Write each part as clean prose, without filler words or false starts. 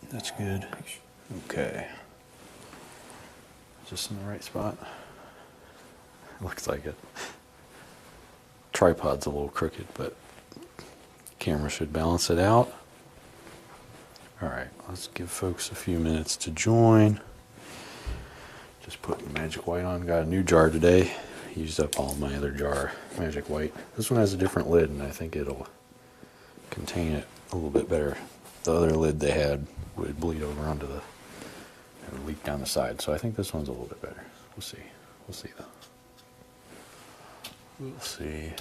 That's good. Okay. Is this in the right spot? Looks like it. Tripod's a little crooked, but camera should balance it out. Alright, let's give folks a few minutes to join. Just putting magic white on. Got a new jar today. Used up all my other jar magic white. This one has a different lid, and I think it'll contain it a little bit better. The other lid they had would bleed over onto the and leak down the side, so I think this one's a little bit better. We'll see. We'll see though. We'll see.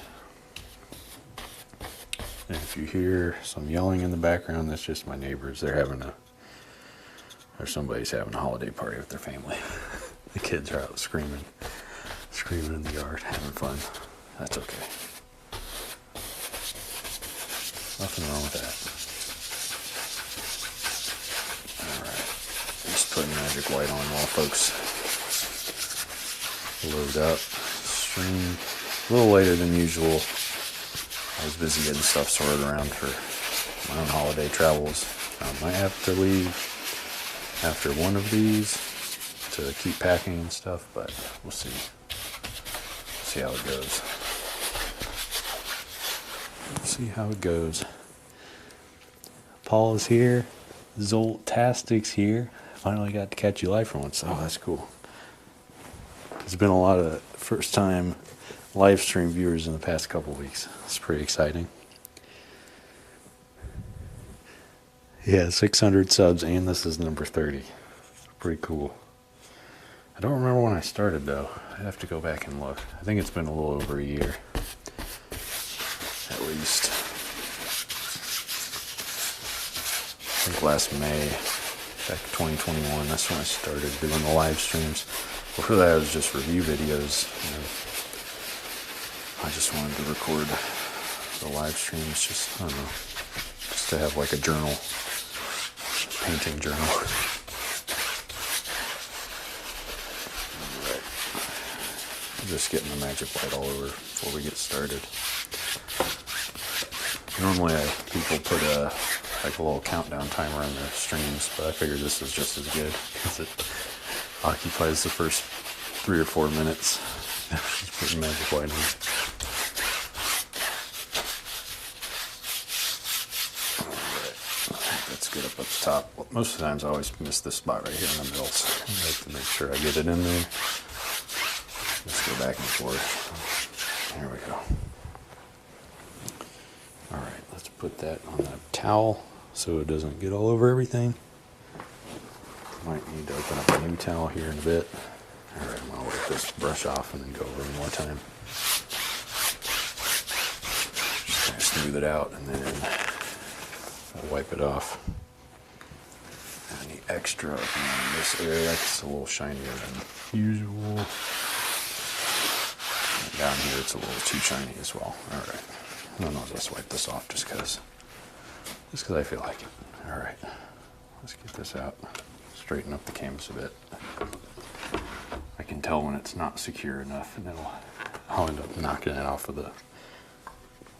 And if you hear some yelling in the background, that's just my neighbors. They're having or somebody's having a holiday party with their family. The kids are out screaming in the yard, having fun. That's okay. Nothing wrong with that. Alright. Just putting magic white on while folks load up. Stream a little later than usual. I was busy getting stuff sorted around for my own holiday travels. I might have to leave after one of these to keep packing and stuff, but we'll see. See how it goes. See how it goes. Paul is here. Zoltastic's here. Finally got to catch you live for once. Oh, that's cool. There's been a lot of first time live stream viewers in the past couple weeks. It's pretty exciting. Yeah, 600 subs, and this is number 30. Pretty cool. I don't remember when I started though. I have to go back and look. I think it's been a little over a year, at least. I think last May, back 2021, that's when I started doing the live streams. Before that, it was just review videos. I just wanted to record the live streams, just, I don't know, just to have like a journal, painting journal. Alright. Just getting the magic white all over before we get started. Normally people put a little countdown timer on their streams, but I figured this is just as good because it occupies the first 3 or 4 minutes. Just putting magic white on. Let's get up the top. Well, most of the times I always miss this spot right here in the middle, so I like to make sure I get it in there. Let's go back and forth. There we go. Alright, let's put that on the towel so it doesn't get all over everything. Might need to open up a new towel here in a bit. Alright, I'm going to wipe this brush off and then go over one more time. Just kind of smooth it out and then I'll wipe it off. Any extra in this area, it's a little shinier than usual. And down here it's a little too shiny as well. Alright. No, let's wipe this off just because I feel like it. Alright. Let's get this out. Straighten up the canvas a bit. I can tell when it's not secure enough, and I'll end up knocking it off of the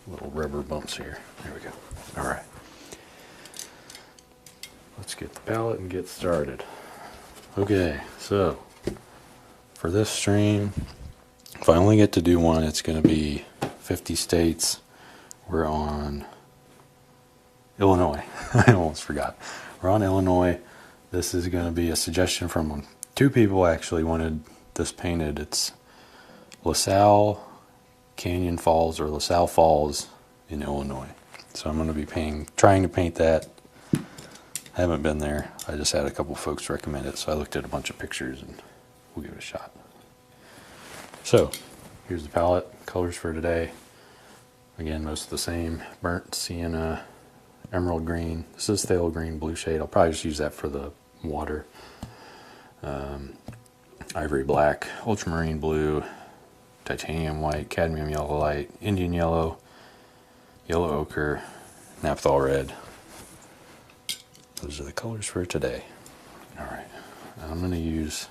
little rubber bumps here. There we go. Alright. Let's get the palette and get started. Okay, so for this stream, if I only get to do one, it's going to be 50 states. We're on Illinois. I almost forgot. We're on Illinois. This is going to be a suggestion from 2 people actually wanted this painted. It's LaSalle Canyon Falls or LaSalle Falls in Illinois. So I'm going to be trying to paint that. I haven't been there. I just had a couple folks recommend it, so I looked at a bunch of pictures and we'll give it a shot. So here's the palette. Colors for today. Again, most of the same. Burnt sienna, emerald green. This is phthalo green, blue shade. I'll probably just use that for the water. Ivory black, ultramarine blue, titanium white, cadmium yellow light, Indian yellow, yellow ochre, naphthol red. Those are the colors for today. Alright, I'm going to use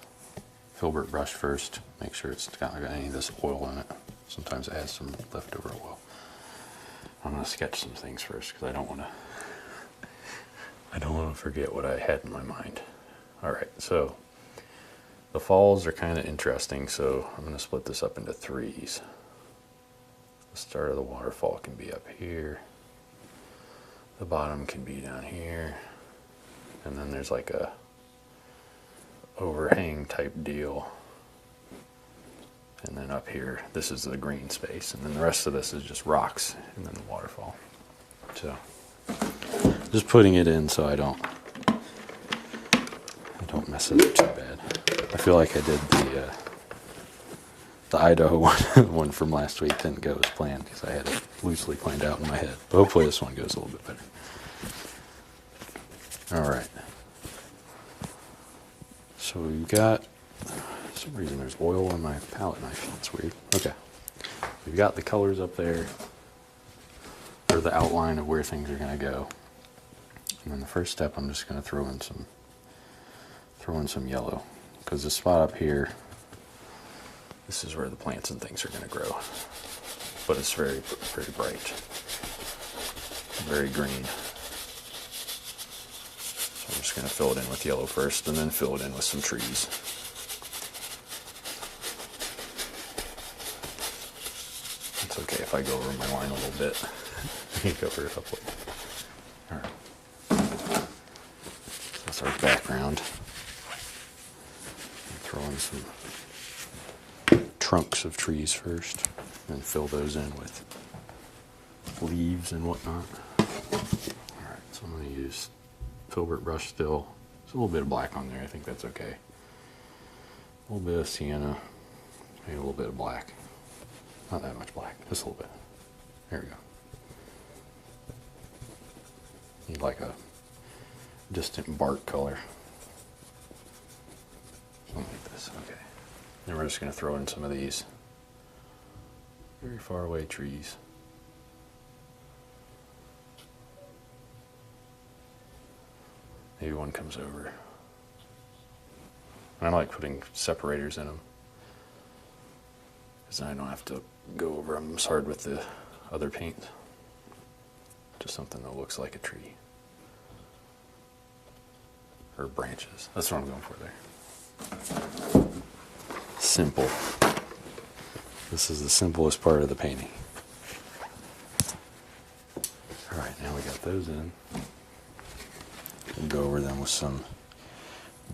filbert brush first. Make sure it's not got any of this oil in it. Sometimes it has some leftover oil. I'm going to sketch some things first because I don't want I don't want to forget what I had in my mind. All right, so the falls are kind of interesting, so I'm going to split this up into threes. The start of the waterfall can be up here. The bottom can be down here. And then there's like a overhang type deal. And then up here, this is the green space. And then the rest of this is just rocks and then the waterfall. So just putting it in so I don't mess it up too bad. I feel like I did the Idaho one from last week didn't go as planned because I had it loosely planned out in my head. But hopefully this one goes a little bit better. All right. So we've got, for some reason there's oil on my palette knife. That's weird. Okay. We've got the colors up there, or the outline of where things are going to go. And then the first step, I'm just going to throw in some yellow, because the spot up here, this is where the plants and things are going to grow. But it's very, very bright, very green. So I'm just going to fill it in with yellow first, and then fill it in with some trees. It's okay if I go over my line a little bit. I can cover it up later. All right. That's our background. Throw in some trunks of trees first, and fill those in with leaves and whatnot. Alright, so I'm going to use filbert brush still. There's a little bit of black on there, I think that's okay. A little bit of sienna, maybe a little bit of black. Not that much black, just a little bit. There we go. Need like a distant bark color. Something like this, okay. Then we're just going to throw in some of these very far away trees. Maybe one comes over. I like putting separators in them, because then I don't have to go over them as hard with the other paint. Just something that looks like a tree. Or branches. That's what I'm going for there. Simple. This is the simplest part of the painting. Alright, now we got those in. We'll go over them with some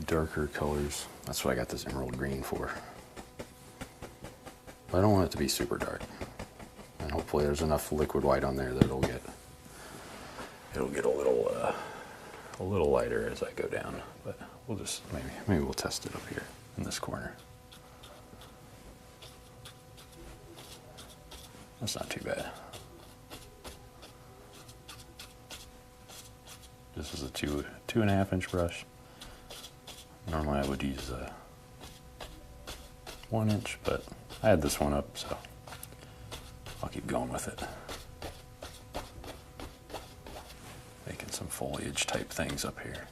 darker colors. That's what I got this emerald green for. But I don't want it to be super dark. And hopefully there's enough liquid white on there that it'll get a little lighter as I go down. But we'll just maybe we'll test it up here in this corner. That's not too bad. This is a 2.5 inch brush. Normally I would use a 1 inch, but I had this one up, so I'll keep going with it. Making some foliage type things up here.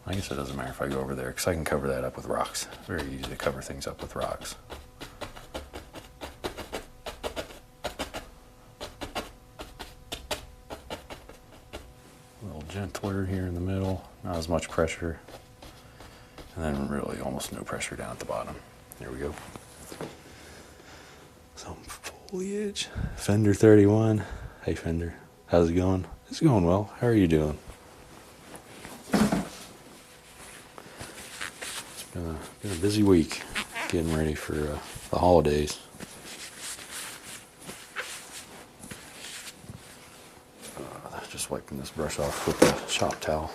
I guess it doesn't matter if I go over there, because I can cover that up with rocks. Very easy to cover things up with rocks. A little gentler here in the middle, not as much pressure. And then really almost no pressure down at the bottom. There we go. Some foliage. Fender 31. Hey Fender, how's it going? It's going well. How are you doing? Been a busy week getting ready for the holidays. Just wiping this brush off with the shop towel.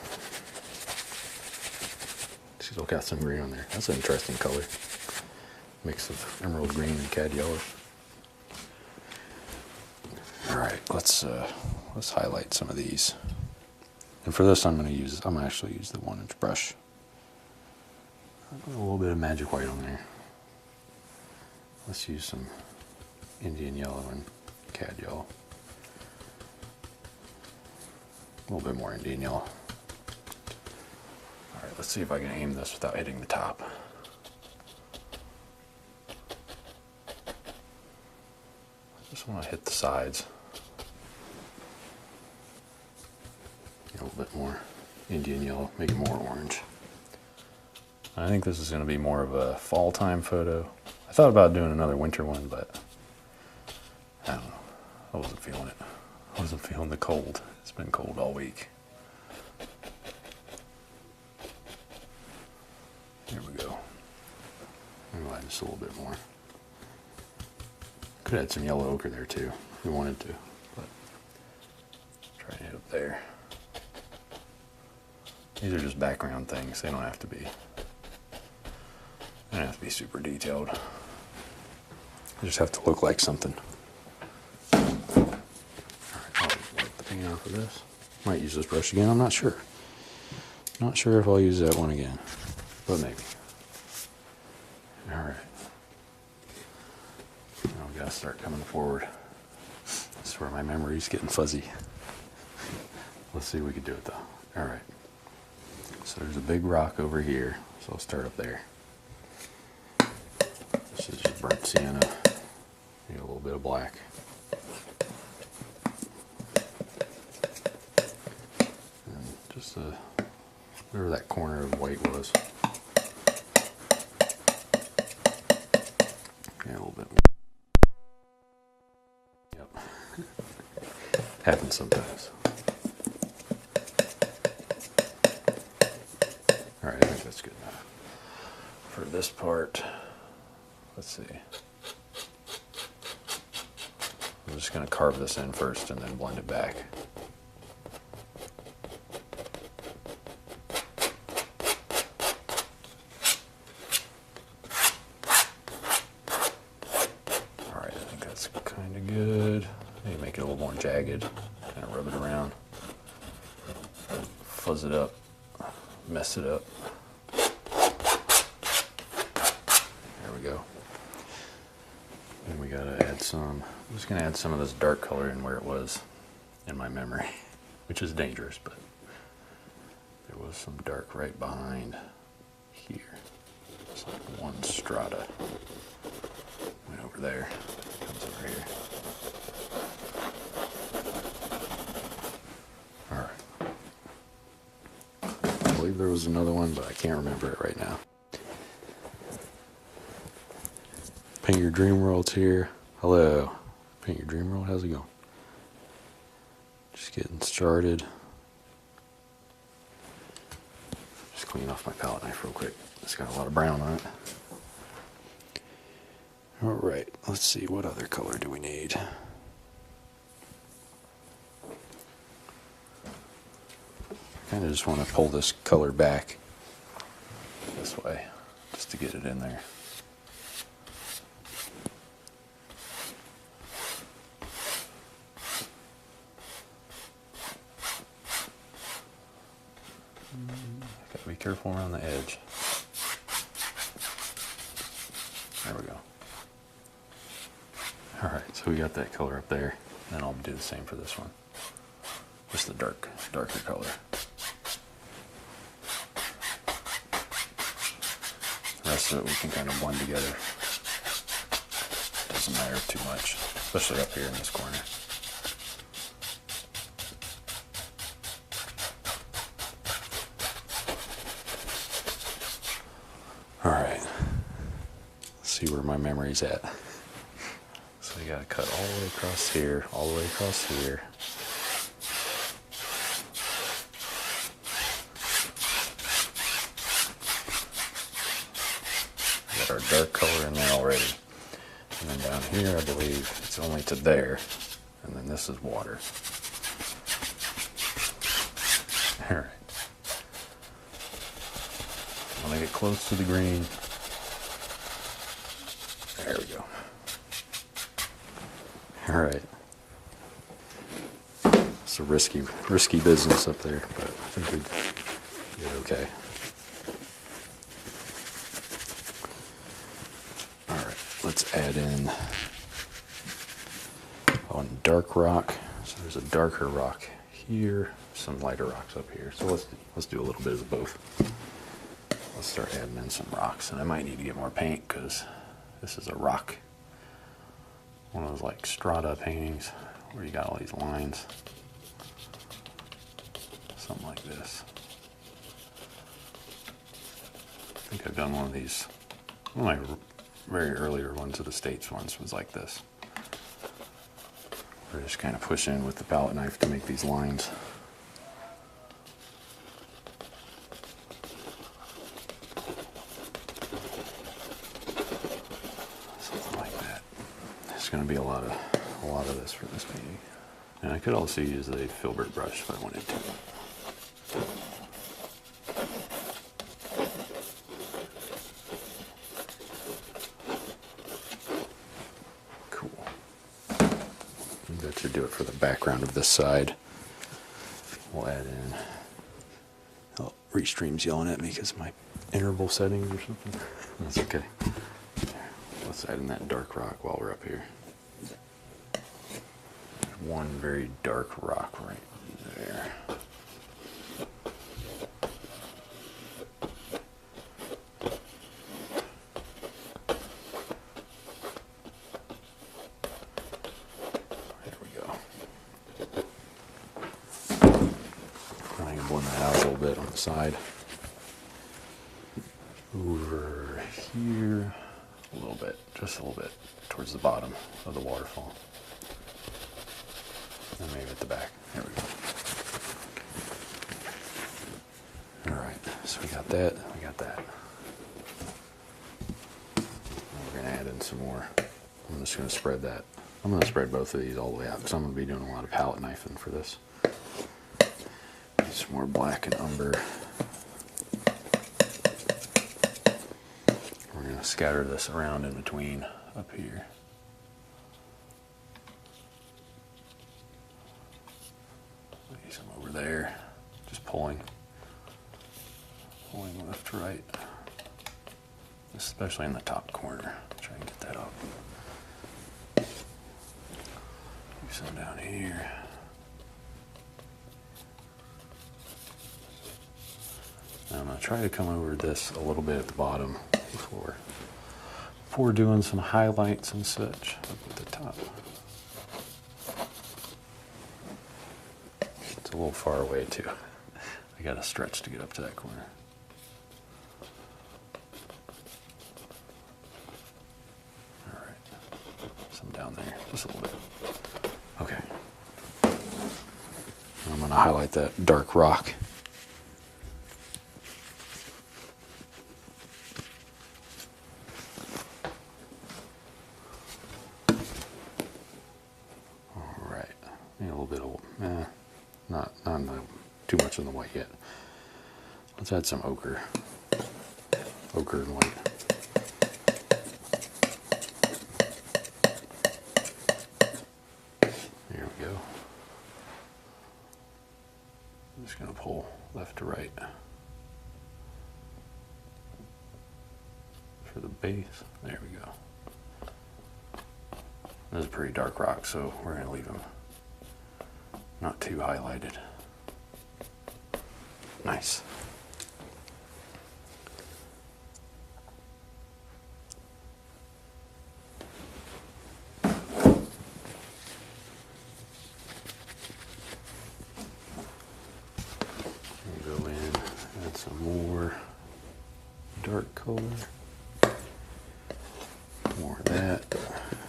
Still got some green on there. That's an interesting color. Mix of emerald green and cad yellow. All right, let's highlight some of these. And for this, I'm gonna actually use the 1 inch brush. A little bit of magic white on there. Let's use some Indian yellow and cad yellow. A little bit more Indian yellow. Alright, let's see if I can aim this without hitting the top. Just want to hit the sides. A little bit more Indian yellow, make it more orange. I think this is going to be more of a fall time photo. I thought about doing another winter one, but I don't know. I wasn't feeling it. I wasn't feeling the cold. It's been cold all week. There we go. I'll add just a little bit more. Could add some yellow ochre there too, if we wanted to. But try to hit up there. These are just background things. They don't have to be. They don't have to be super detailed. They just have to look like something. All right, I'll wipe the paint off of this. Might use this brush again. I'm not sure. Not sure if I'll use that one again, but maybe. All right. Now we gotta start coming forward. This is where my memory's getting fuzzy. Let's see if we can do it though. All right. So there's a big rock over here, so I'll start up there. This is just burnt sienna. Need a little bit of black. And just whatever that corner of white was. Yeah, a little bit more. Yep. Happens sometimes. Alright, I think that's good enough. For this part, let's see. I'm just going to carve this in first and then blend it back. Alright, I think that's kind of good. Maybe make it a little more jagged. Kind of rub it around. Fuzz it up. Mess it up. There we go. And we gotta add some. I'm just gonna add some of this dark color in where it was in my memory, which is dangerous, but there was some dark right behind here. It's like one strata. Went over there. Comes over here. All right. I believe there was another one, but I can't remember it right now. Paint Your Dream World's here. Hello. Paint Your Dream World, how's it going? Just getting started. Just clean off my palette knife real quick. It's got a lot of brown on it. Alright, let's see, what other color do we need? I kind of just want to pull this color back this way, just to get it in there. Gotta be careful around the edge. There we go. Alright, so we got that color up there, and I'll do the same for this one. Just the darker color. The rest of it we can kind of blend together. Doesn't matter too much, especially up here in this corner. Alright, let's see where my memory's at. So we gotta cut all the way across here, all the way across here. Got our dark color in there already. And then down here, I believe it's only to there. And then this is water. Alright. I want to get close to the green. There we go. Alright. It's a risky business up there, but I think we did okay. Alright, let's add in on dark rock. So there's a darker rock here, some lighter rocks up here. So let's do a little bit of both. Let's start adding in some rocks, and I might need to get more paint because this is a rock one of those like strata paintings where you got all these lines. Something like this. I think I've done one of these. One of my very earlier ones of the States ones was like this. We're just kind of pushing with the palette knife to make these lines. Something like that. There's going to be a lot of this for this painting. And I could also use a filbert brush if I wanted to. Cool. That should do it for the background of this side. We'll add in. Oh, Restream's yelling at me because of my interval settings or something. That's okay. Let's add in that dark rock while we're up here. One very dark rock right there. There we go. I can blend that out a little bit on the side. Over here, a little bit, just a little bit, towards the bottom of the waterfall. And maybe at the back. There we go. Alright, so we got that, we got that. And we're going to add in some more. I'm just going to spread that. I'm going to spread both of these all the way out because I'm going to be doing a lot of palette knifing for this. Need some more black and umber. We're going to scatter this around in between up here. Some over there, just pulling left to right, especially in the top corner. Try and get that up. Do some down here. Now I'm going to try to come over this a little bit at the bottom before doing some highlights and such up at the top. It's a little far away too. I got to stretch to get up to that corner. All right, some down there, just a little bit. Okay. I'm going to highlight that dark rock. All right, a little bit of not too much in the white yet. Let's add some ochre and white. There we go. I'm just going to pull left to right for the base. There we go. This is a pretty dark rock, so we're going to leave them not too highlighted. Nice. Go in, add some more dark color. More of that.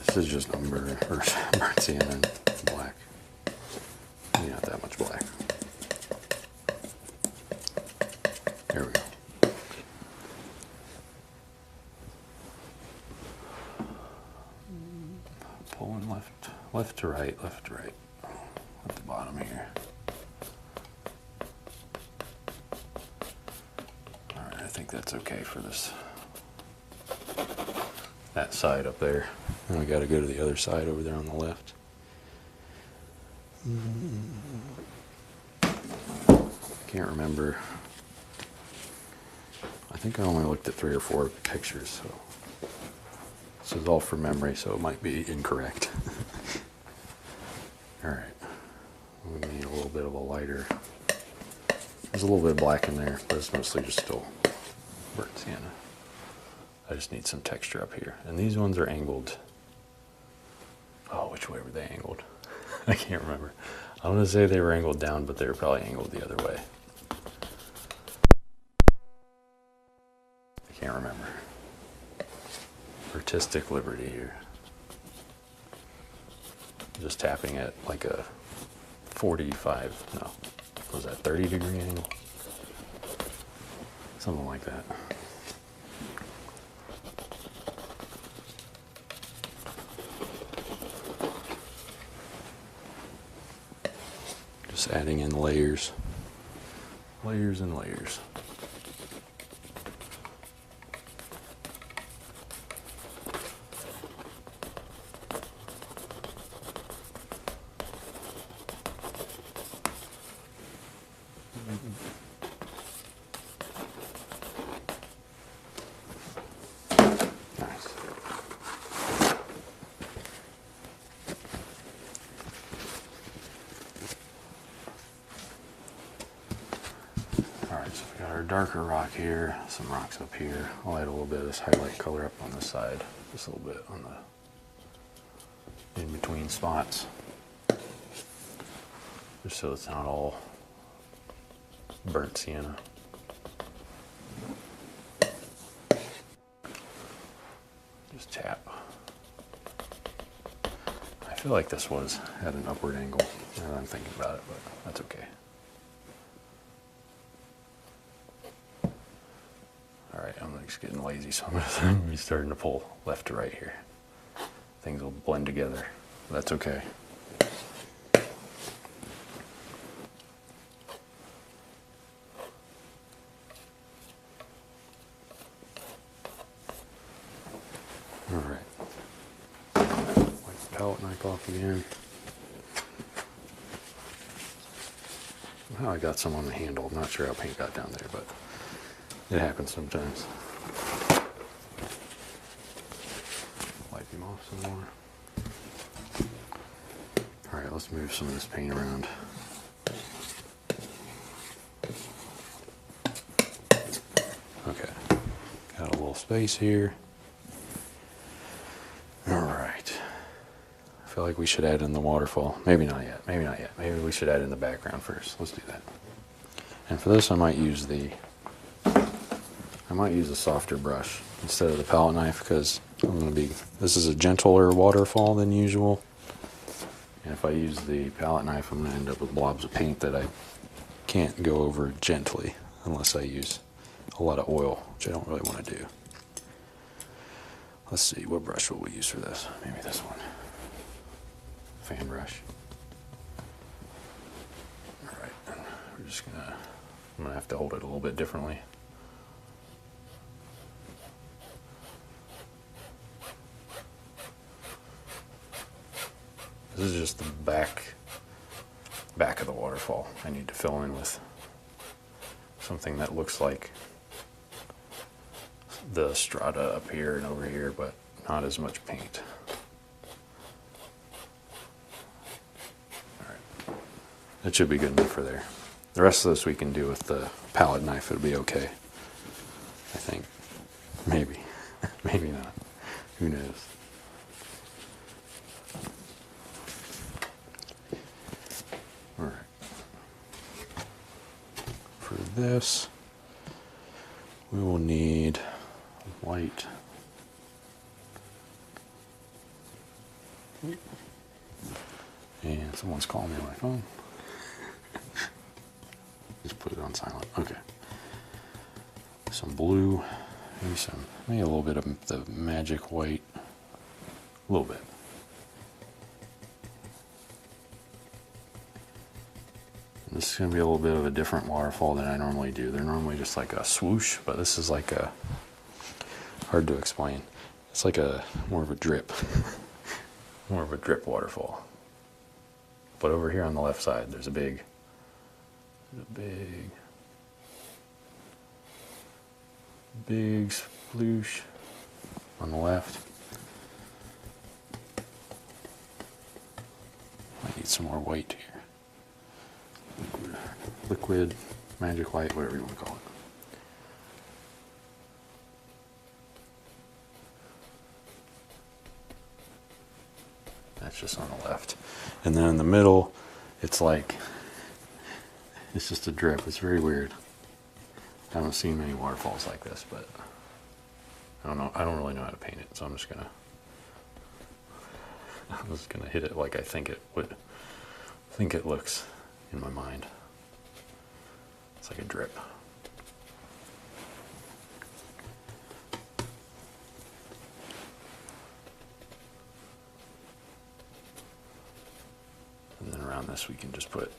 This is just umber or burnt sienna and black. Not that much black. There we go. Pulling left to right, at the bottom here. All right, I think that's okay for this. That side up there. And we got to go to the other side over there on the left. Can't remember. I think I only looked at 3 or 4 pictures, so this is all from memory, so it might be incorrect. All right, we need a little bit of a lighter. There's a little bit of black in there, but it's mostly just still burnt sienna. I just need some texture up here, and these ones are angled Oh, which way were they angled? I can't remember. I'm going to say they were angled down, but they were probably angled the other way. I can't remember. Artistic liberty here. Just tapping at like a 45, no, what was that 30-degree angle? Something like that. Just adding in layers. Layers and layers. Nice. Alright, so we got our darker rock here, some rocks up here. I'll add a little bit of this highlight color up on this side, just a little bit on the in between spots, just so it's not all burnt sienna. Just tap. I feel like this was at an upward angle now that I'm thinking about it, but that's okay. Alright, I'm just getting lazy, so I'm going to be starting to pull left to right here. Things will blend together. That's okay. Alright. Wipe the palette knife off again. Well, I got some on the handle. I'm not sure how paint got down there, but it happens sometimes. Wipe him off some more. Alright, let's move some of this paint around. Okay, got a little space here. Alright, I feel like we should add in the waterfall. Maybe not yet, maybe not yet. Maybe we should add in the background first. Let's do that. And for this I might use a softer brush instead of the palette knife, because this is a gentler waterfall than usual. And if I use the palette knife, I'm going to end up with blobs of paint that I can't go over gently unless I use a lot of oil, which I don't really want to do. Let's see, what brush will we use for this? Maybe this one. Fan brush. Alright, we're just I'm going to have to hold it a little bit differently. This is just the back of the waterfall. I need to fill in with something that looks like the strata up here and over here, but not as much paint. Alright, that should be good enough for there. The rest of this we can do with the palette knife. It'll be okay, I think. Maybe. Maybe not. Who knows? Alright. For this, we will need white. And someone's calling me on my phone. Just put it on silent. Okay. Some blue, maybe a little bit of the magic white. A little bit. This is going to be a little bit of a different waterfall than I normally do. They're normally just like a swoosh, but this is like a, hard to explain. It's like more of a drip. More of a drip waterfall. But over here on the left side, there's a big sploosh on the left. I need some more white here. Liquid, magic white, whatever you want to call it. That's just on the left. And then in the middle, it's like, it's just a drip. It's very weird. I haven't seen many waterfalls like this, but I don't know. I don't really know how to paint it, so I'm just gonna hit it like I think it looks in my mind. It's like a drip. And then around this we can just put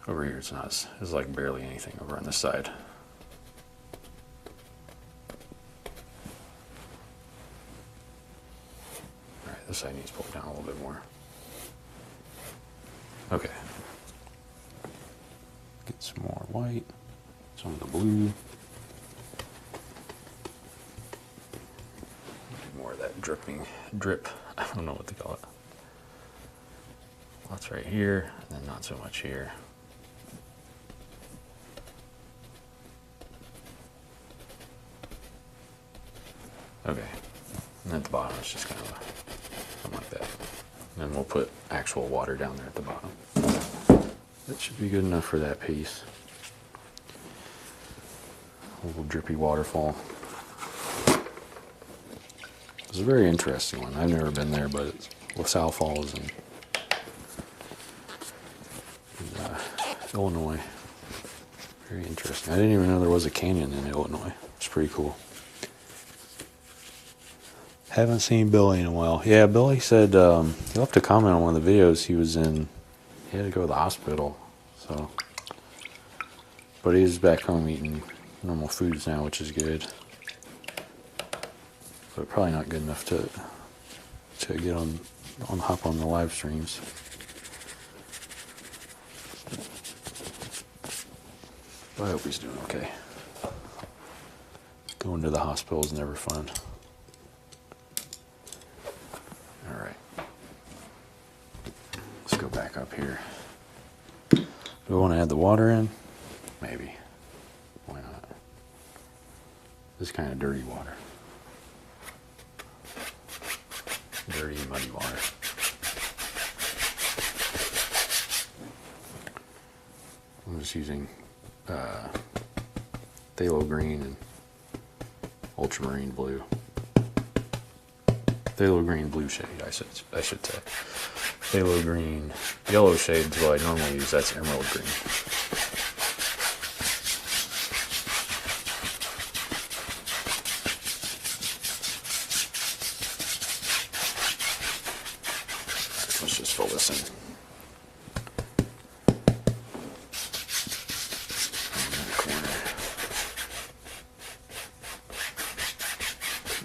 over here it's like barely anything over on this side. Alright, this side needs pulled down a little bit more. Okay. Get some more white, some of the blue. More of that drip. I don't know what to call it. Lots right here, and then not so much here. Okay, and at the bottom it's just kind of something like that. And then we'll put actual water down there at the bottom. That should be good enough for that piece. A little drippy waterfall. It's a very interesting one. I've never been there, but it's LaSalle Falls in Illinois. Very interesting. I didn't even know there was a canyon in Illinois. It's pretty cool. Haven't seen Billy in a while. Yeah, Billy said he left a comment on one of the videos he was in. He had to go to the hospital, so. But he's back home eating normal foods now, which is good. But probably not good enough to get hop on the live streams. But I hope he's doing okay. Going to the hospital is never fun. All right. Let's go back up here. Do we want to add the water in? Maybe. Why not? This is kind of dirty water. Dirty, muddy water. I'm just using phthalo green and ultramarine blue. Phthalo green blue shade, I should say. Phthalo green yellow shade is what I normally use. That's emerald green. Let's just fill this in. In the corner.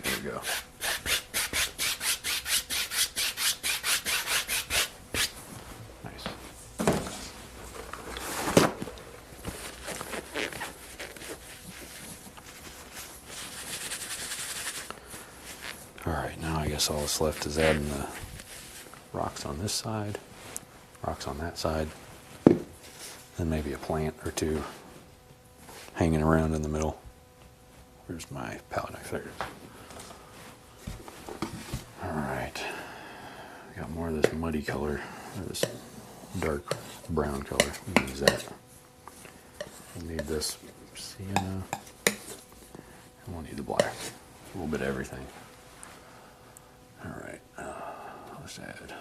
There we go. Nice. All right, now I guess all that's left is adding the rocks on this side, rocks on that side, then maybe a plant or two hanging around in the middle. Where's my palette knife? There it is. Alright, we got more of this muddy color, or this dark brown color. We can use that. We'll need this sienna, and we'll need the black. A little bit of everything. Alright, let's add.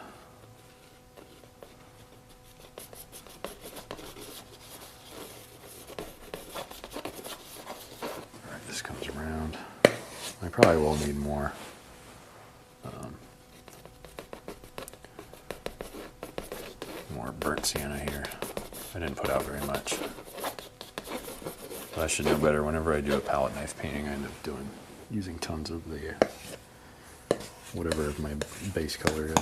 Alright, this comes around. I probably will need more. More burnt sienna here. I didn't put out very much. But I should know better. Whenever I do a palette knife painting, I end up using tons of the whatever my base color is.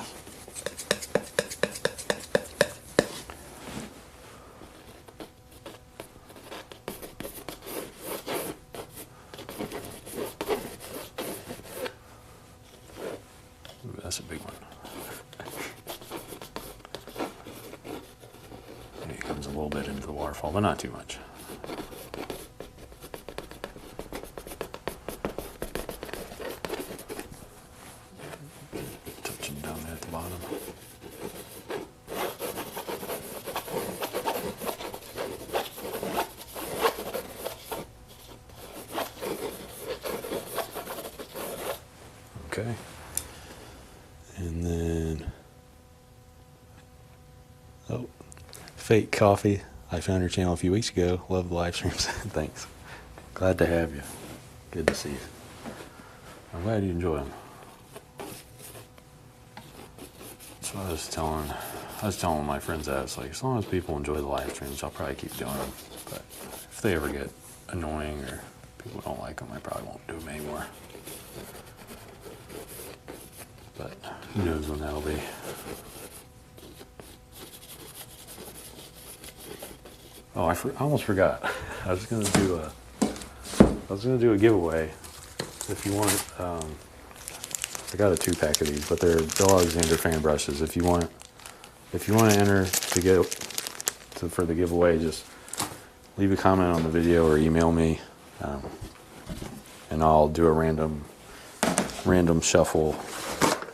Ooh, that's a big one. And it comes a little bit into the waterfall, but not too much. Okay. And then, oh, Fake Coffee. I found your channel a few weeks ago. Love the live streams. Thanks. Glad to have you. Good to see you. I'm glad you enjoy them. So I was telling my friends that it's like, as long as people enjoy the live streams, I'll probably keep doing them. But if they ever get annoying or people don't like them, I probably won't do them anymore. But who knows when that'll be. Oh, I almost forgot. I was gonna do a giveaway. If you want, I got a 2-pack of these, but they're Bill Alexander fan brushes. If you want to enter for the giveaway, just leave a comment on the video or email me, and I'll do a random shuffle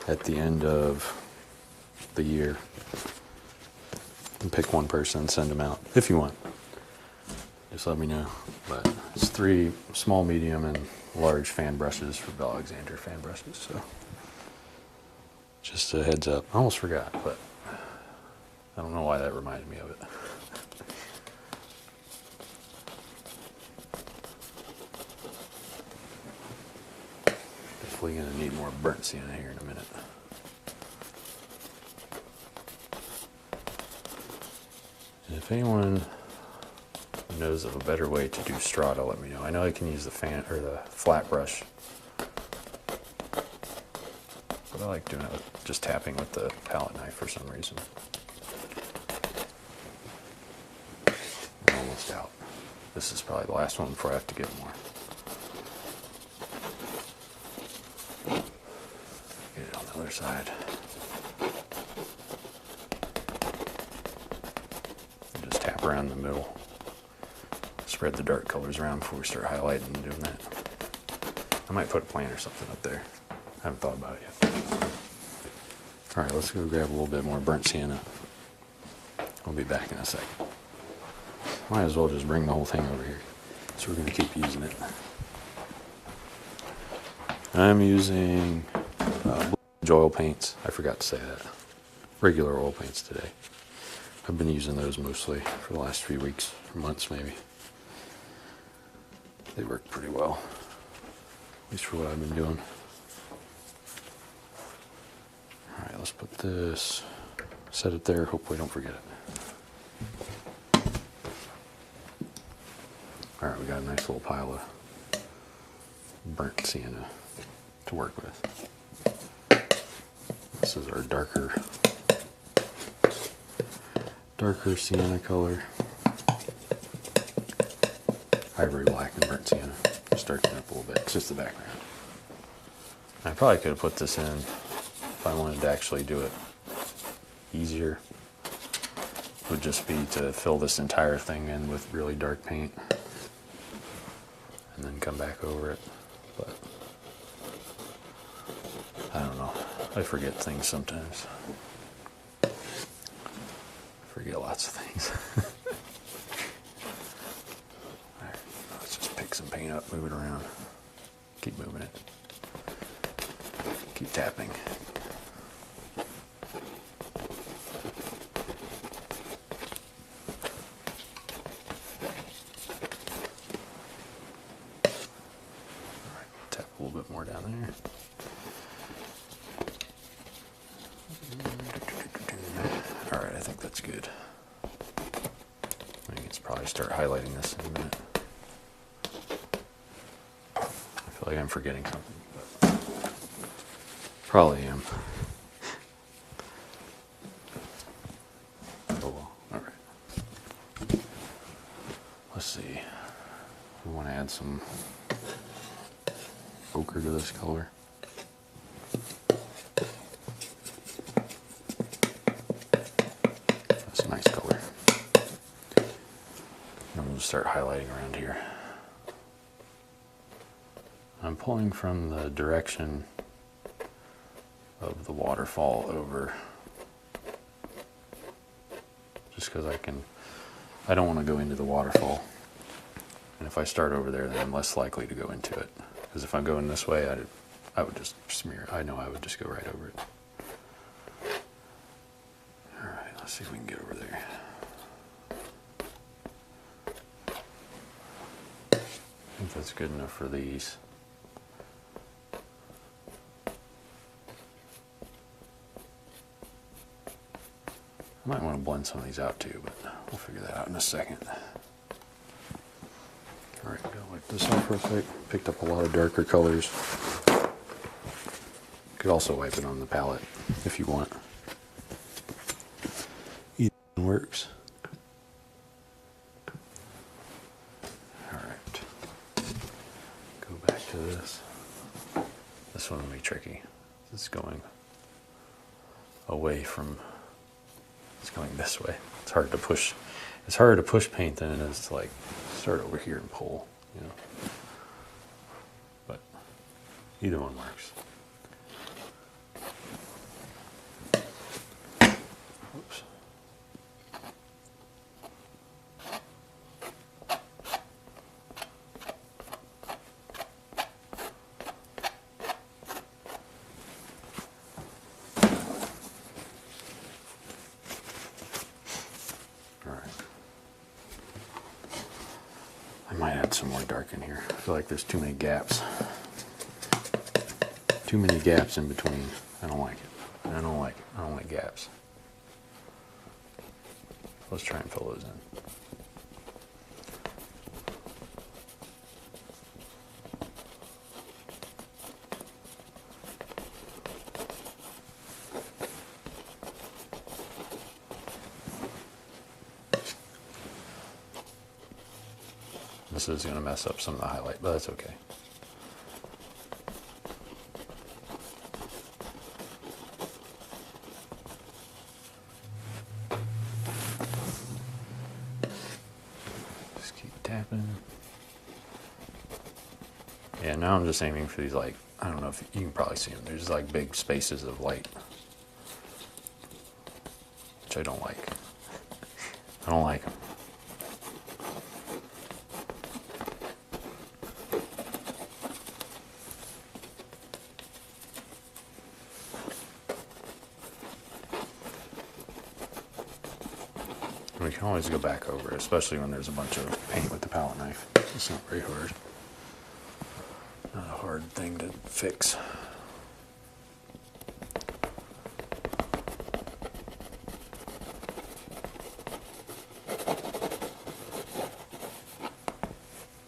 at the end of the year and pick one person and send them out if you want. Just let me know. But it's 3 small, medium, and large fan brushes for Bill Alexander fan brushes. So just a heads up. I almost forgot, but I don't know why that reminded me of it. Definitely gonna need more burnt sienna here in a minute. And if anyone knows of a better way to do strata, let me know. I know I can use the fan or the flat brush, but I like doing it with just tapping with the palette knife for some reason. I'm almost out. This is probably the last one before I have to get more. Get it on the other side. And just tap around the middle. Spread the dark colors around before we start highlighting and doing that. I might put a plant or something up there. I haven't thought about it yet. All right, let's go grab a little bit more burnt sienna. I'll be back in a second. Might as well just bring the whole thing over here. So we're going to keep using it. I'm using oil paints. I forgot to say that. Regular oil paints today. I've been using those mostly for the last few weeks, or months maybe. They work pretty well, at least for what I've been doing. All right, let's put this, set it there, hopefully don't forget it. All right, we got a nice little pile of burnt sienna to work with. This is our darker sienna color. Ivory black and burnt sienna. Just darken it up a little bit. It's just the background. I probably could have put this in if I wanted to actually do it easier. It would just be to fill this entire thing in with really dark paint and then come back over it. But I don't know. I forget things sometimes. Forget lots of things. Alright, let's just pick some paint up, move it around. Keep moving it. Keep tapping. Alright, tap a little bit more down there. Alright, I think that's good. I think it's probably start highlighting this in a minute. I feel like I'm forgetting something, but probably am. Oh well, alright. Let's see. We want to add some ochre to this color. That's a nice color. And we'll just start highlighting around here. I'm pulling from the direction of the waterfall over, just because I don't want to go into the waterfall, and if I start over there then I'm less likely to go into it, because if I'm going this way I would just smear. I know I would just go right over it. All right, let's see if we can get over there. I think that's good enough for these. I might want to blend some of these out too, but we'll figure that out in a second. All right, gotta wipe this off real quick. Picked up a lot of darker colors. Could also wipe it on the palette if you want. Either one works. All right, go back to this. This one will be tricky. It's going away from. It's going this way. It's hard to push. It's harder to push paint than it is to like start over here and pull, you know. But either one works. Oops. I might add some more dark in here. I feel like there's too many gaps. Too many gaps in between. I don't like it. I don't like it. I don't like gaps. Let's try and fill those in. This is going to mess up some of the highlight, but that's okay. Just keep tapping. Yeah, now I'm just aiming for these, like, I don't know if you can probably see them. There's like big spaces of light, which I don't like. I don't like them. We can always go back over it, especially when there's a bunch of paint with the palette knife. It's not very hard. Not a hard thing to fix.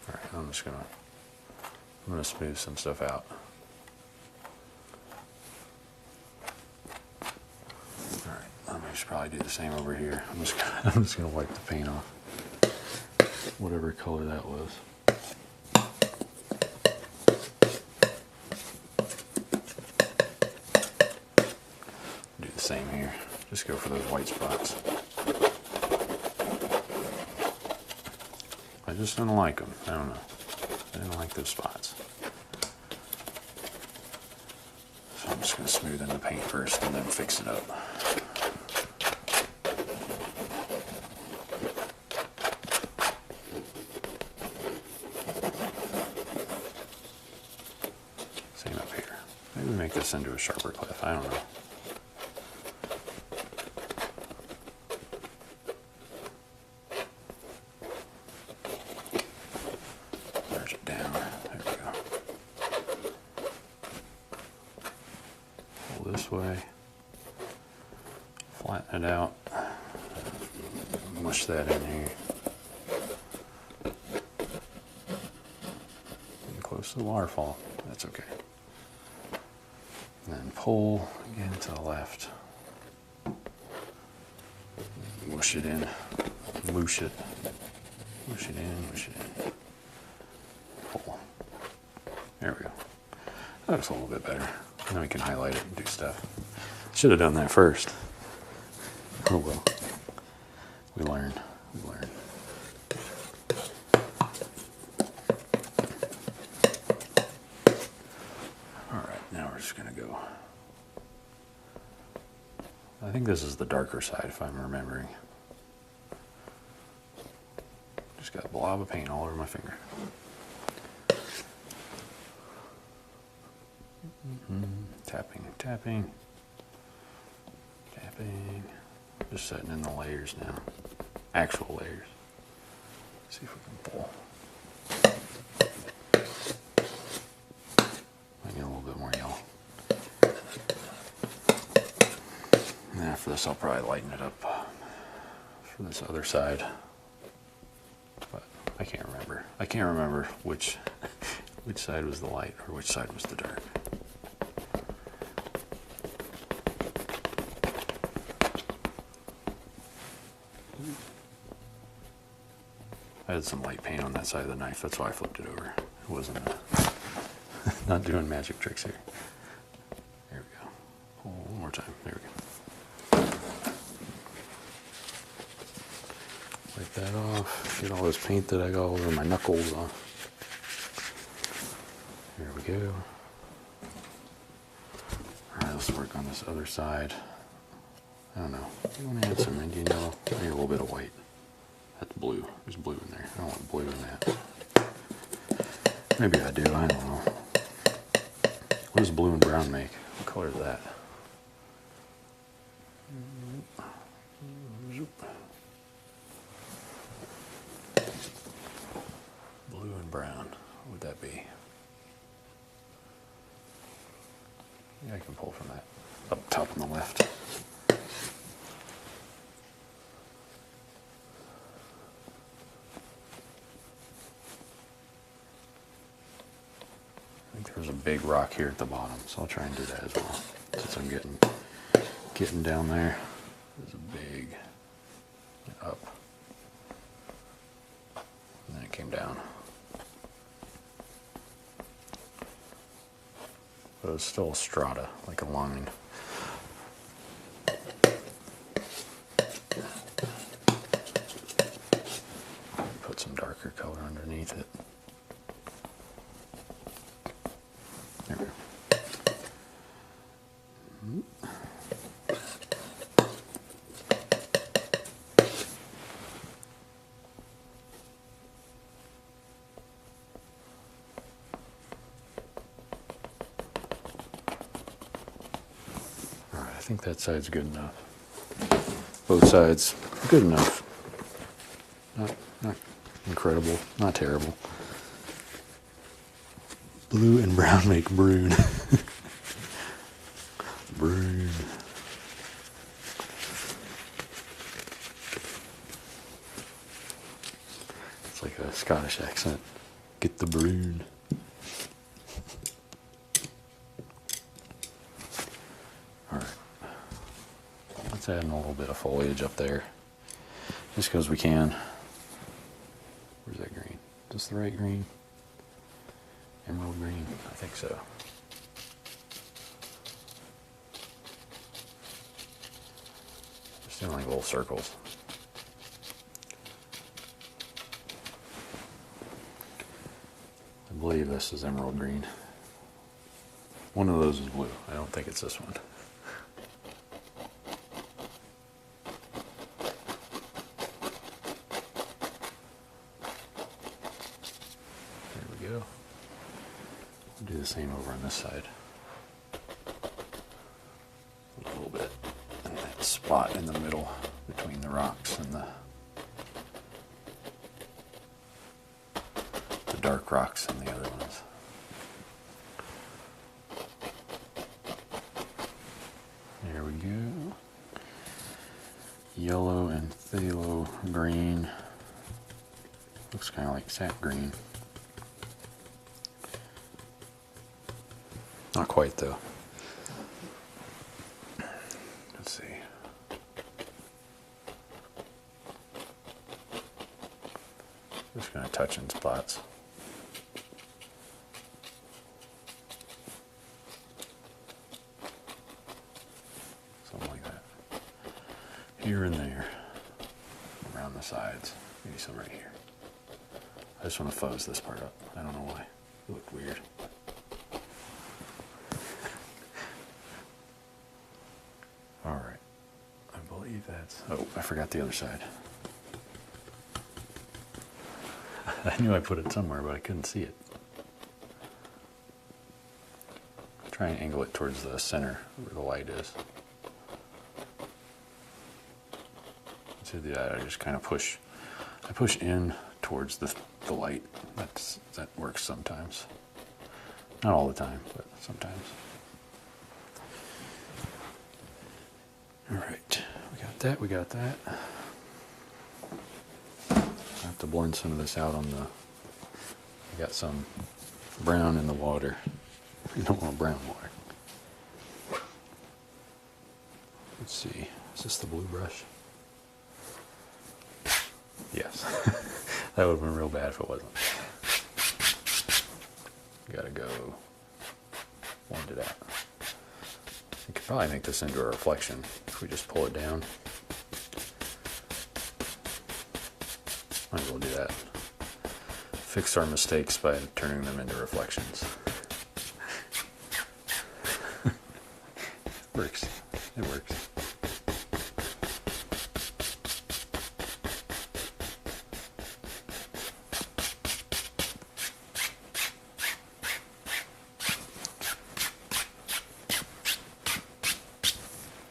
Alright, I'm gonna smooth some stuff out. I should probably do the same over here. I'm just gonna wipe the paint off. Whatever color that was. Do the same here. Just go for those white spots. I just don't like them. I don't know. I don't like those spots. So I'm just gonna smooth in the paint first and then fix it up. Same up here. Maybe make this into a sharper cliff. I don't know. There's it down. There we go. Pull this way. Flatten it out. Mush that in here. Getting close to the waterfall. That's okay. And then pull again to the left. Whoosh it in. Whoosh it. Whoosh it in, whoosh it in. Pull. There we go. That looks a little bit better. Now we can highlight it and do stuff. Should have done that first. Oh well. We learn. We learn. Alright, now we're just going to go. I think this is the darker side if I'm remembering. Just got a blob of paint all over my finger. Tapping, tapping, tapping. Just setting in the layers now. Actual layers. See if we can pull. I get a little bit more yellow. Now for this I'll probably lighten it up for this other side. But I can't remember. I can't remember which side was the light or which side was the dark. I had some light paint on that side of the knife, that's why I flipped it over. It wasn't not doing magic tricks here. There we go. Pull one more time. There we go. Wipe that off. Get all this paint that I got all over my knuckles off. There we go. Alright, let's work on this other side. I don't know. You want to add some Indian yellow? Maybe a little bit of white. That's blue. There's blue in there. I don't want blue in that. Maybe I do. I don't know. What does blue and brown make? What color is that? Blue and brown. What would that be? Yeah, I can pull from that. Up top on the left. I think there's a big rock here at the bottom, so I'll try and do that as well. Since I'm getting down there, there's a big up, and then it came down. But it's still a strata, like a line. Put some darker color underneath it. There we go. Alright, I think that side's good enough. Both sides, good enough. Not incredible, not terrible. Blue and brown make brune. Brune. It's like a Scottish accent. Get the brune. Alright. Let's add in a little bit of foliage up there. Just because we can. Where's that green? Is this the right green? Emerald green? I think so. Just doing like little circles. I believe this is emerald green. One of those is blue. I don't think it's this one. There we go. Do the same over on this side. A little bit in that spot in the middle between the rocks and the dark rocks and the other ones. There we go. Yellow and phthalo green. Looks kind of like sap green. Not quite though. Let's see. Just going to touch in spots. Something like that. Here and there. Around the sides. Maybe some right here. I just want to fuzz this part up. I don't know why. It looked weird. Alright. I believe that's... Oh, I forgot the other side. I knew I put it somewhere, but I couldn't see it. Try and angle it towards the center where the light is. To do that, I just kind of push in towards the light. That works sometimes. Not all the time, but sometimes. All right, we got that. I have to blend some of this out on the, I got some brown in the water. You don't want brown water. Let's see, is this the blue brush? Yes. That would have been real bad if it wasn't. Gotta go blend it out. You could probably make this into a reflection if we just pull it down. Might as well do that. Fix our mistakes by turning them into reflections. Works. It works.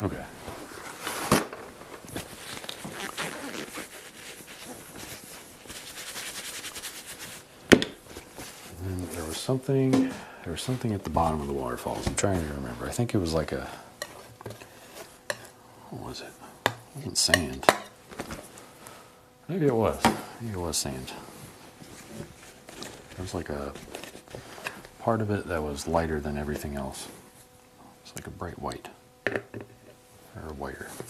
Okay. And there was something at the bottom of the waterfalls. I'm trying to remember. I think it was like a, what was it? It wasn't sand. Maybe it was. Maybe it was sand. There was like a part of it that was lighter than everything else. It's like a bright white.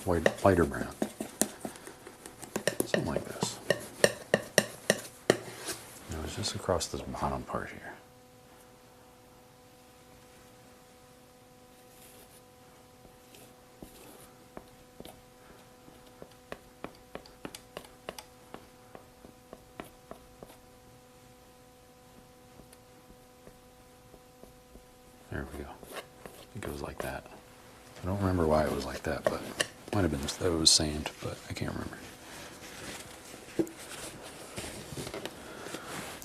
Or lighter brown. Something like this. It was just across this bottom part here. There we go. I think it was like that. I don't remember why it was like that, but it might have been that it was sand, but I can't remember.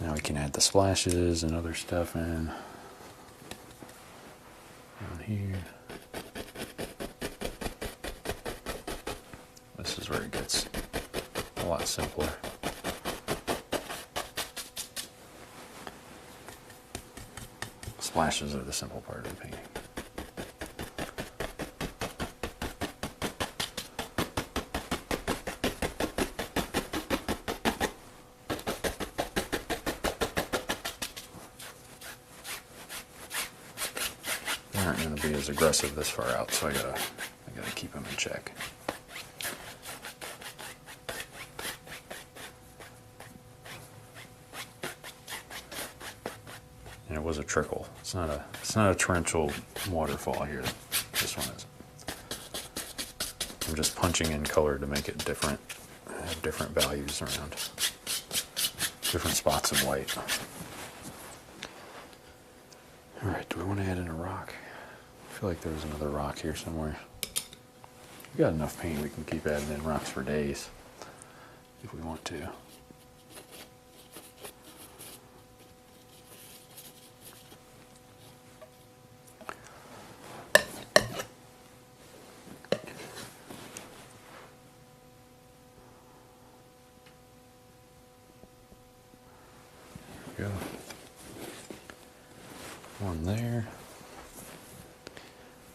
Now we can add the splashes and other stuff in. Down here. This is where it gets a lot simpler. Splashes are the simple part of the painting. They aren't going to be as aggressive this far out, so I gotta keep them in check. And it was a trickle. It's not a torrential waterfall here. This one is. I'm just punching in color to make it different. Have different values around. Different spots of light. All right, do we want to add in a rock? I feel like there's another rock here somewhere. We got enough paint, we can keep adding in rocks for days if we want to. There we go. One there.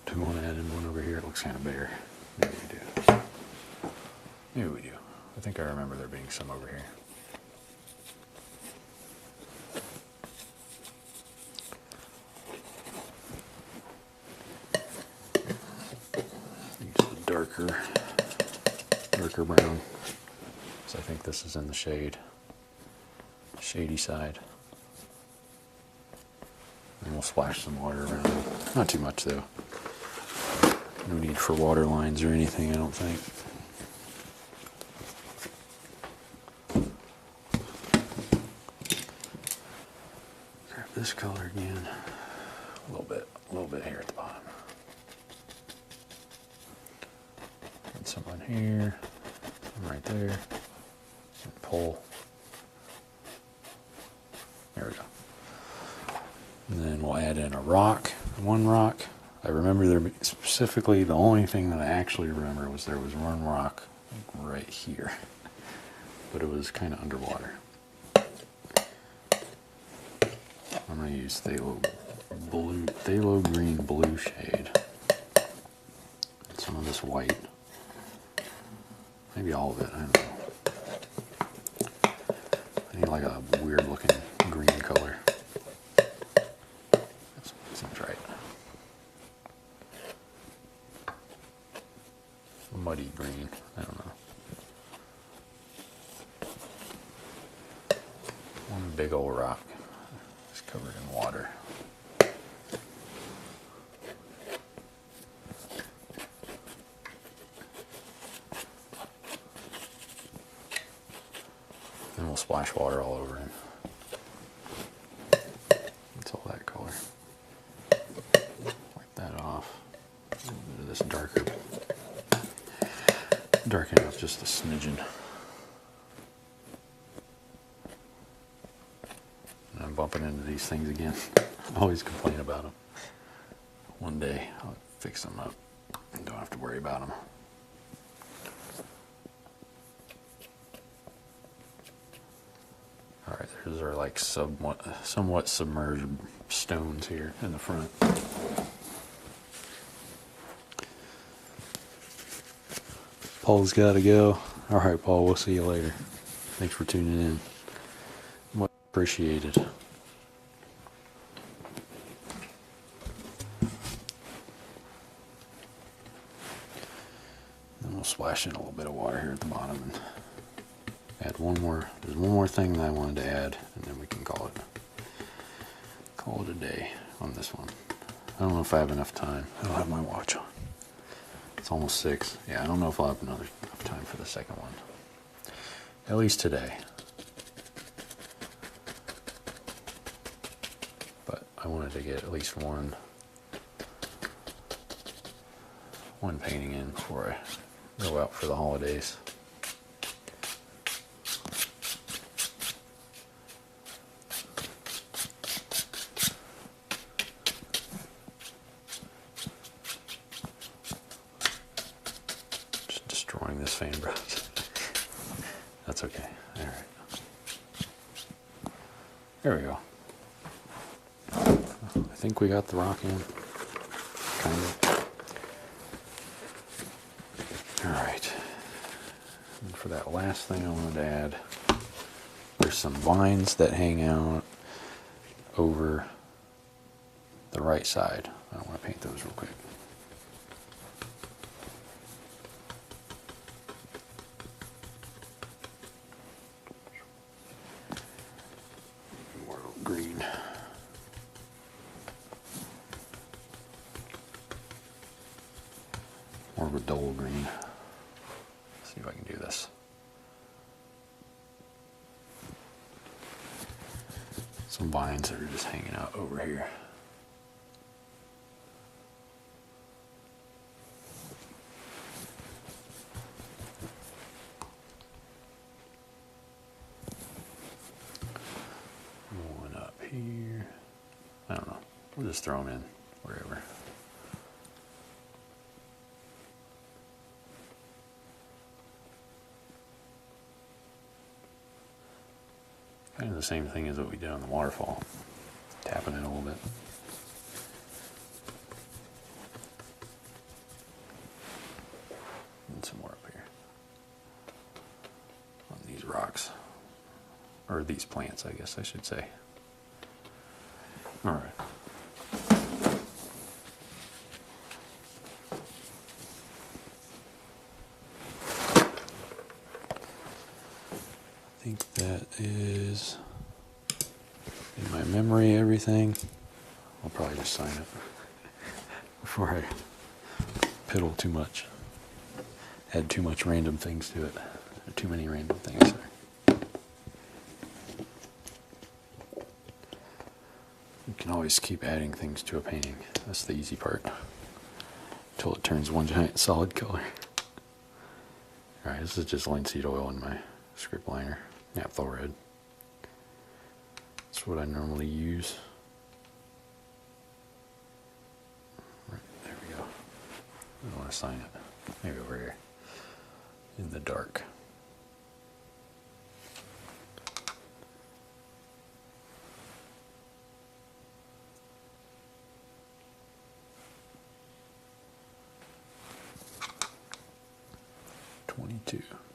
Do we want to add in one over here? It looks kind of bigger. Maybe we do. Maybe we do. I think I remember there being some over here. Use a darker brown. So I think this is in the shady side. And we'll splash some water around. Not too much though. No need for water lines or anything, I don't think. Grab this color again. A little bit here at the bottom. And some on here, some right there. And pull. There we go. And then we'll add in a rock. one rock. I remember there specifically, the only thing that I actually remember was there was one rock right here, but it was kind of underwater. I'm going to use phthalo green blue shade. And some of this white. Maybe all of it, I don't know. I need like a weird looking green color. That seems right. Muddy green, I don't know. One big old rock. It's covered in water. Then we'll splash water all over him. That's all that color. Wipe that off. A little bit of this darker. Darken up just a smidgen. And I'm bumping into these things again. I always complain about them. One day I'll fix them up and don't have to worry about them. Alright, there's our like somewhat submerged stones here in the front. Paul's got to go. Alright, Paul, we'll see you later. Thanks for tuning in. Much appreciated. Then we'll splash in a little bit of water here at the bottom and add one more. There's one more thing that I wanted to add, and then we can call it a day on this one. I don't know if I have enough time. I don't have my watch on. It's almost 6. Yeah, I don't know if I'll have enough time for the second one. At least today. But I wanted to get at least one painting in before I go out for the holidays. Destroying this fan brush. That's okay. Alright. There we go. I think we got the rock in. Kind of. Alright. And for that last thing I wanted to add, there's some vines that hang out over the right side. I want to paint those real quick. Green. More of a dull green. Let's see if I can do this. Some vines that are just hanging out over here. Here, I don't know. We'll just throw them in wherever. Kind of the same thing as what we did on the waterfall. Tapping it a little bit. And some more up here. On these rocks. Or these plants, I guess I should say. All right. I think that is, in my memory, everything. I'll probably just sign it before I piddle too much. Add too much random things to it. Or too many random things. Sorry. You can always keep adding things to a painting. That's the easy part. Until it turns one giant solid color. Alright, this is just linseed oil in my script liner. Naphtha red. That's what I normally use. want to sign it? Maybe over here in the dark.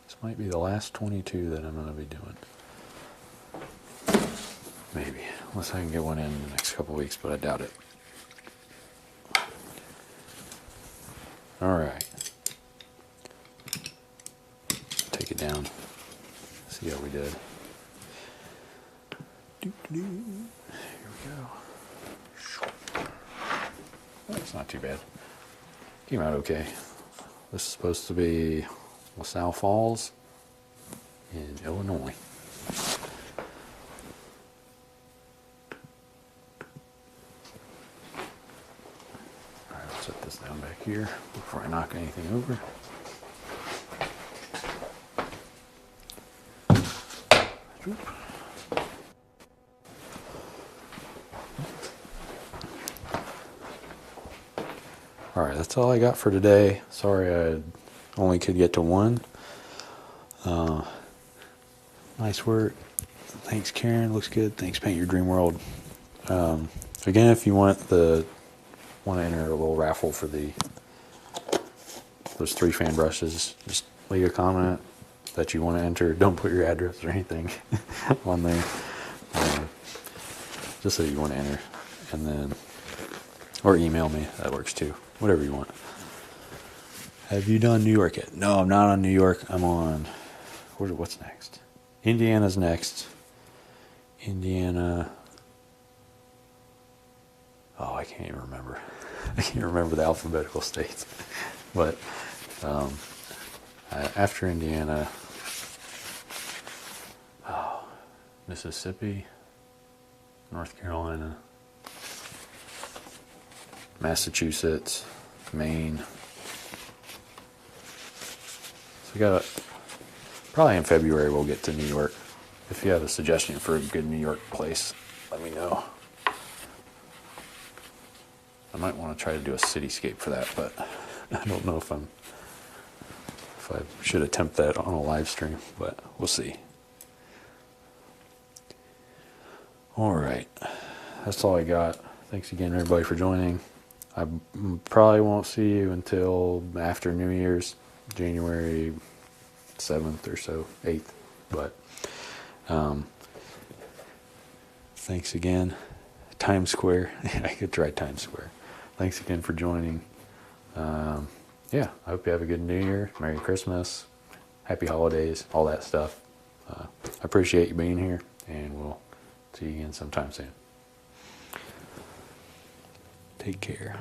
This might be the last 22 that I'm going to be doing. Maybe, unless I can get one in the next couple weeks, but I doubt it. All right. Take it down. See how we did. Here we go. That's not too bad. Came out okay. This is supposed to be LaSalle Falls in Illinois. All right, I'll set this down back here before I knock anything over. All right, that's all I got for today. Sorry I only could get to one. Nice work. Thanks, Karen. Looks good. Thanks, Paint Your Dream World. Again, if you want to enter a little raffle for those 3 fan brushes, just leave a comment that you want to enter. Don't put your address or anything on there. Just so you want to enter, and then or email me. That works too. Whatever you want. Have you done New York yet? No, I'm not on New York. I'm on... What's next? Indiana's next. Indiana... Oh, I can't even remember. I can't remember the alphabetical states. But after Indiana... Oh, Mississippi, North Carolina, Massachusetts, Maine. We got probably in February we'll get to New York. If you have a suggestion for a good New York place, let me know. I might want to try to do a cityscape for that, but I don't know if I should attempt that on a live stream, but we'll see. All right, that's all I got. Thanks again, everybody, for joining. I probably won't see you until after New Year's. January 7th or so, 8th, but thanks again. Times Square. I could try Times Square. Thanks again for joining. Yeah, I hope you have a good New Year, Merry Christmas, Happy Holidays, all that stuff. I appreciate you being here, and we'll see you again sometime soon. Take care.